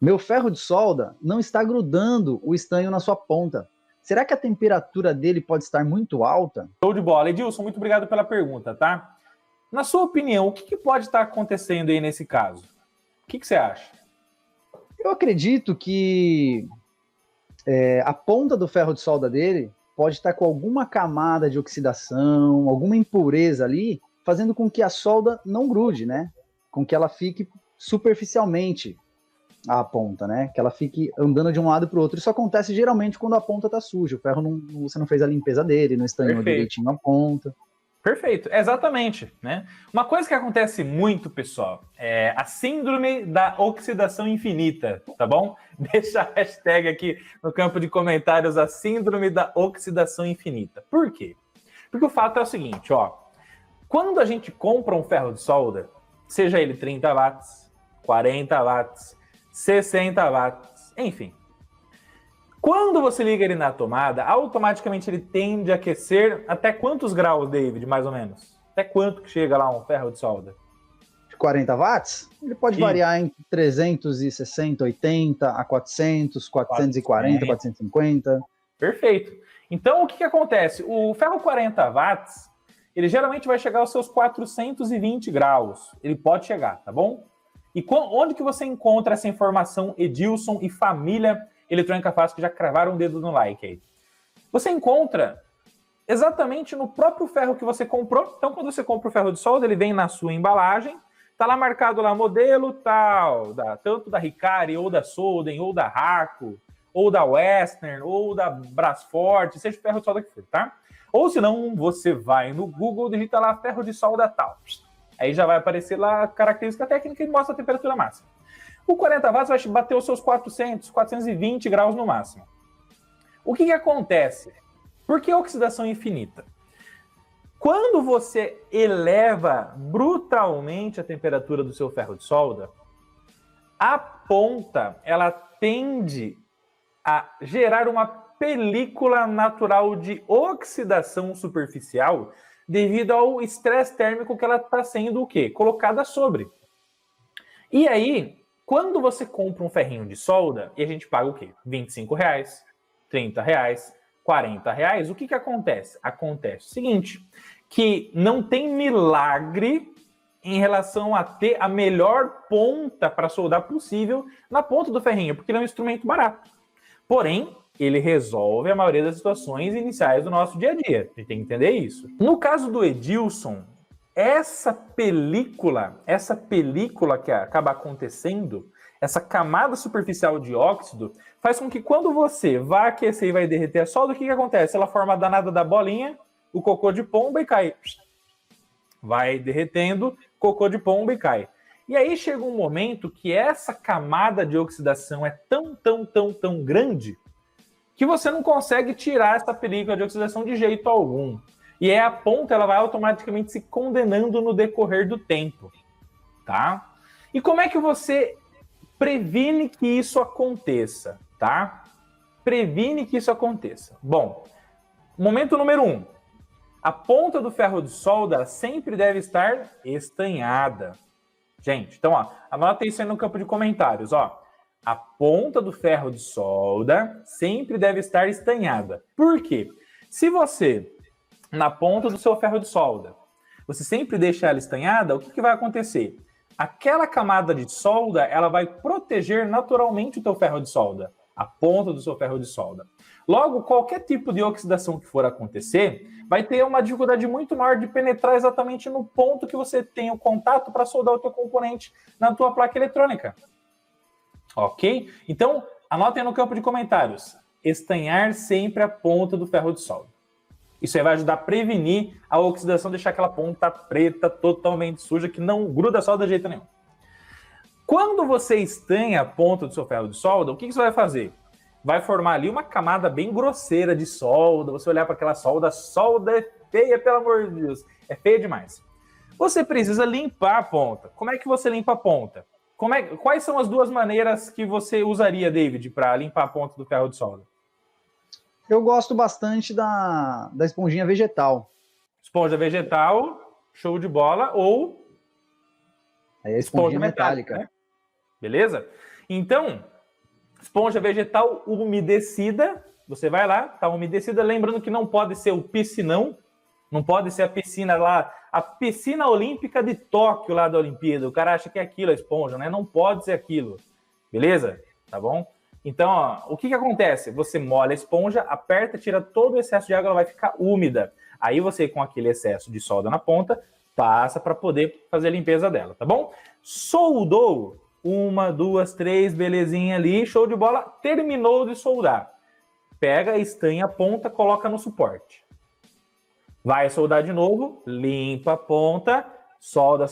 Meu ferro de solda não está grudando o estanho na sua ponta. Será que a temperatura dele pode estar muito alta? Show de bola. Edilson, muito obrigado pela pergunta, tá? Na sua opinião, o que pode estar acontecendo aí nesse caso? O que você acha? Eu acredito que a ponta do ferro de solda dele pode estar com alguma camada de oxidação, alguma impureza ali, fazendo com que a solda não grude, né? Com que ela fique superficialmente a ponta, né? Que ela fique andando de um lado para o outro. Isso acontece geralmente quando a ponta está suja. O ferro você não fez a limpeza dele, não estanhou direitinho a ponta. Perfeito, exatamente, né? Uma coisa que acontece muito, pessoal, é a síndrome da oxidação infinita, tá bom? Deixa a hashtag aqui no campo de comentários, a síndrome da oxidação infinita. Por quê? Porque o fato é o seguinte, ó, quando a gente compra um ferro de solda, seja ele 30 watts, 40 watts, 60 watts, enfim, quando você liga ele na tomada, automaticamente ele tende a aquecer até quantos graus, David, mais ou menos? Até quanto que chega lá um ferro de solda? De 40 watts? Ele pode variar entre 360, 80 a 400, 440, 450. Perfeito. Então, o que acontece? O ferro 40 watts, ele geralmente vai chegar aos seus 420 graus. Ele pode chegar, tá bom? E onde que você encontra essa informação, Edilson e família Eletrônica Fácil, que já cravaram o dedo no like aí? Você encontra exatamente no próprio ferro que você comprou. Então, quando você compra o ferro de solda, ele vem na sua embalagem, tá lá marcado lá modelo tal, tanto da Hikari, ou da Solden, ou da Raco, ou da Western, ou da Brasforte, seja o ferro de solda que for, tá? Ou se não, você vai no Google, digita lá ferro de solda tal. Aí já vai aparecer lá a característica técnica e mostra a temperatura máxima. O 40 watts vai bater os seus 400, 420 graus no máximo. O que acontece? Por que oxidação infinita? Quando você eleva brutalmente a temperatura do seu ferro de solda, a ponta ela tende a gerar uma película natural de oxidação superficial devido ao estresse térmico que ela está sendo o quê? Colocada sobre. E aí, quando você compra um ferrinho de solda e a gente paga o quê? R$25, R$30, R$40, o que acontece? Acontece o seguinte, que não tem milagre em relação a ter a melhor ponta para soldar possível na ponta do ferrinho, porque ele é um instrumento barato. Porém, ele resolve a maioria das situações iniciais do nosso dia a dia. A gente tem que entender isso. No caso do Edilson, essa película que acaba acontecendo, essa camada superficial de óxido, faz com que quando você vai aquecer e vai derreter a solda, o que acontece? Ela forma a danada da bolinha, o cocô de pomba e cai. Vai derretendo, cocô de pomba e cai. E aí chega um momento que essa camada de oxidação é tão grande que você não consegue tirar essa película de oxidação de jeito algum. E aí a ponta ela vai automaticamente se condenando no decorrer do tempo, tá? E como é que você previne que isso aconteça, tá? Previne que isso aconteça. Bom, momento número 1. A ponta do ferro de solda sempre deve estar estanhada. Gente, então, ó, anota isso aí no campo de comentários, ó. A ponta do ferro de solda sempre deve estar estanhada. Por quê? Se você, na ponta do seu ferro de solda, você sempre deixa ela estanhada, o que vai acontecer? Aquela camada de solda, ela vai proteger naturalmente o teu ferro de solda, a ponta do seu ferro de solda. Logo, qualquer tipo de oxidação que for acontecer, vai ter uma dificuldade muito maior de penetrar exatamente no ponto que você tem o contato para soldar o teu componente na tua placa eletrônica. Ok? Então, anotem no campo de comentários. Estanhar sempre a ponta do ferro de solda. Isso aí vai ajudar a prevenir a oxidação, deixar aquela ponta preta, totalmente suja, que não gruda solda de jeito nenhum. Quando você estanha a ponta do seu ferro de solda, o que você vai fazer? Vai formar ali uma camada bem grosseira de solda. Você olhar para aquela solda é feia, pelo amor de Deus. É feia demais. Você precisa limpar a ponta. Como é que você limpa a ponta? Quais são as duas maneiras que você usaria, David, para limpar a ponta do ferro de solda? Eu gosto bastante da esponjinha vegetal. Esponja vegetal, show de bola, ou aí a esponjinha metálica. Né? Beleza? Então, esponja vegetal umedecida, você vai lá, tá umedecida, lembrando que não pode ser o piscinão, não pode ser a piscina lá, a piscina olímpica de Tóquio lá da Olimpíada. O cara acha que é aquilo a esponja, né? Não pode ser aquilo. Beleza? Tá bom? Então, ó, o que acontece? Você molha a esponja, aperta, tira todo o excesso de água, ela vai ficar úmida. Aí você, com aquele excesso de solda na ponta, passa para poder fazer a limpeza dela, tá bom? Soldou 1, 2, 3, belezinha ali, show de bola, terminou de soldar. Pega, estanha a ponta, coloca no suporte. Vai soldar de novo, limpa a ponta, solda,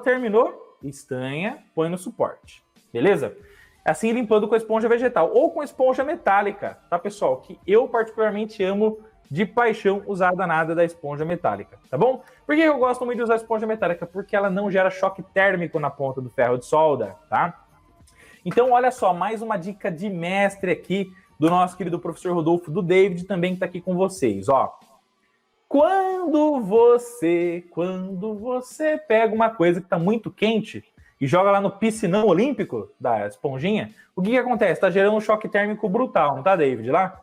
terminou, estanha, põe no suporte. Beleza? Assim limpando com a esponja vegetal ou com a esponja metálica, tá, pessoal? Que eu particularmente amo de paixão usar a danada da esponja metálica, tá bom? Por que eu gosto muito de usar a esponja metálica? Porque ela não gera choque térmico na ponta do ferro de solda, tá? Então, olha só, mais uma dica de mestre aqui do nosso querido professor Rodolfo, do David, também que tá aqui com vocês, ó. Quando você pega uma coisa que está muito quente e joga lá no piscinão olímpico da esponjinha, o que acontece? Está gerando um choque térmico brutal, não tá, David, lá?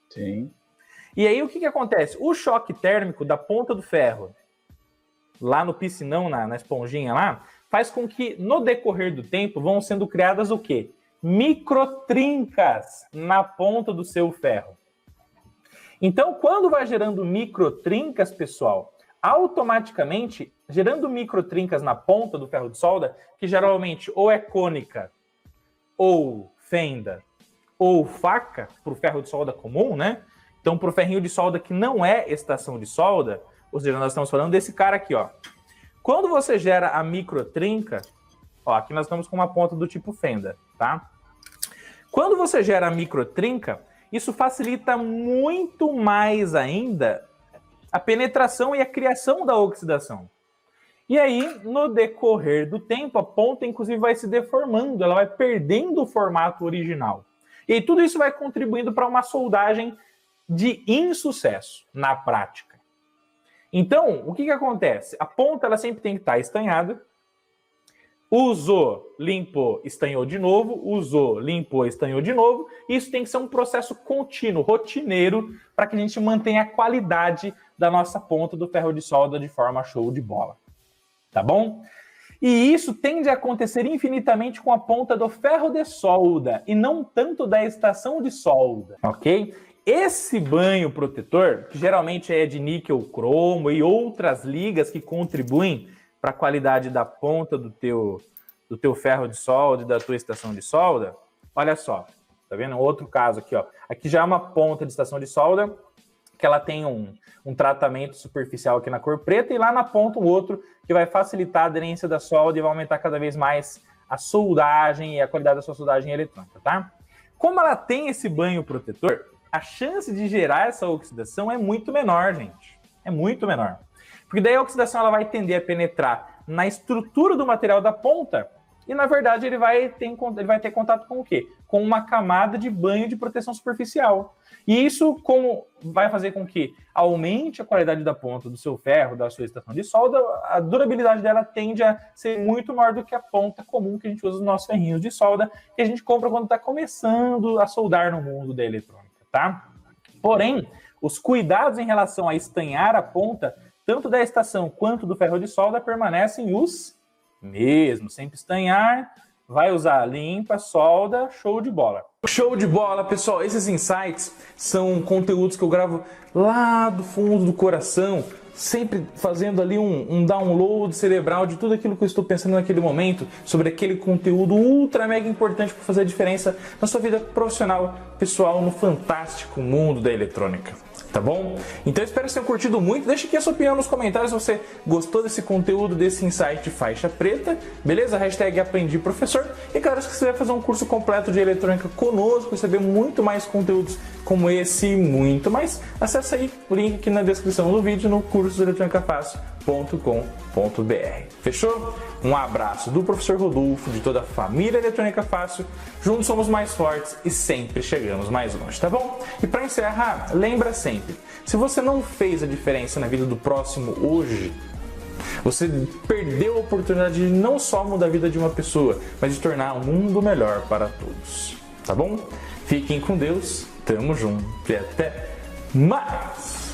Sim. E aí, o que acontece? O choque térmico da ponta do ferro, lá no piscinão, na esponjinha lá, faz com que, no decorrer do tempo, vão sendo criadas o quê? Microtrincas na ponta do seu ferro. Então, quando vai gerando microtrincas, pessoal, automaticamente, gerando microtrincas na ponta do ferro de solda, que geralmente ou é cônica, ou fenda, ou faca, para o ferro de solda comum, né? Então, para o ferrinho de solda que não é estação de solda, ou seja, nós estamos falando desse cara aqui, ó. Quando você gera a microtrinca, ó, aqui nós estamos com uma ponta do tipo fenda, tá? Quando você gera a microtrinca, isso facilita muito mais ainda a penetração e a criação da oxidação. E aí, no decorrer do tempo, a ponta, inclusive, vai se deformando, ela vai perdendo o formato original. E aí, tudo isso vai contribuindo para uma soldagem de insucesso na prática. Então, o que acontece? A ponta ela sempre tem que estar estanhada. Usou, limpou, estanhou de novo, usou, limpou, estanhou de novo. Isso tem que ser um processo contínuo, rotineiro, para que a gente mantenha a qualidade da nossa ponta do ferro de solda de forma show de bola. Tá bom? E isso tende a acontecer infinitamente com a ponta do ferro de solda e não tanto da estação de solda, ok? Esse banho protetor, que geralmente é de níquel cromo e outras ligas que contribuem para a qualidade da ponta do teu ferro de solda e da tua estação de solda, olha só, tá vendo? Outro caso aqui, ó. Aqui já é uma ponta de estação de solda que ela tem um tratamento superficial aqui na cor preta e lá na ponta um outro que vai facilitar a aderência da solda e vai aumentar cada vez mais a soldagem e a qualidade da sua soldagem eletrônica, tá? Como ela tem esse banho protetor, a chance de gerar essa oxidação é muito menor, gente. É muito menor. Porque daí a oxidação ela vai tender a penetrar na estrutura do material da ponta e, na verdade, ele vai ter contato com o quê? Com uma camada de banho de proteção superficial. E isso vai fazer com que aumente a qualidade da ponta do seu ferro, da sua estação de solda, a durabilidade dela tende a ser muito maior do que a ponta comum que a gente usa nos nossos ferrinhos de solda, que a gente compra quando está começando a soldar no mundo da eletrônica, tá? Porém, os cuidados em relação a estanhar a ponta, tanto da estação quanto do ferro de solda, permanecem os mesmos. Sempre estanhar, vai usar limpa, solda, show de bola. Show de bola, pessoal. Esses insights são conteúdos que eu gravo lá do fundo do coração, sempre fazendo ali um download cerebral de tudo aquilo que eu estou pensando naquele momento, sobre aquele conteúdo ultra mega importante para fazer a diferença na sua vida profissional, pessoal, no fantástico mundo da eletrônica. Tá bom? Então eu espero que vocês tenham curtido muito. Deixa aqui a sua opinião nos comentários se você gostou desse conteúdo, desse insight faixa preta. Beleza? Hashtag aprendi professor. E claro, se você quiser fazer um curso completo de eletrônica conosco, receber muito mais conteúdos como esse e muito mais, acesse aí o link aqui na descrição do vídeo no cursoeletronicafácil.com.br. Fechou? Um abraço do professor Rodolfo, de toda a família Eletrônica Fácil. Juntos somos mais fortes e sempre chegamos mais longe, tá bom? E para encerrar, lembra sempre, se você não fez a diferença na vida do próximo hoje, Você perdeu a oportunidade de não só mudar a vida de uma pessoa, mas de tornar um mundo melhor para todos. Tá bom? Fiquem com Deus, tamo junto e até mais!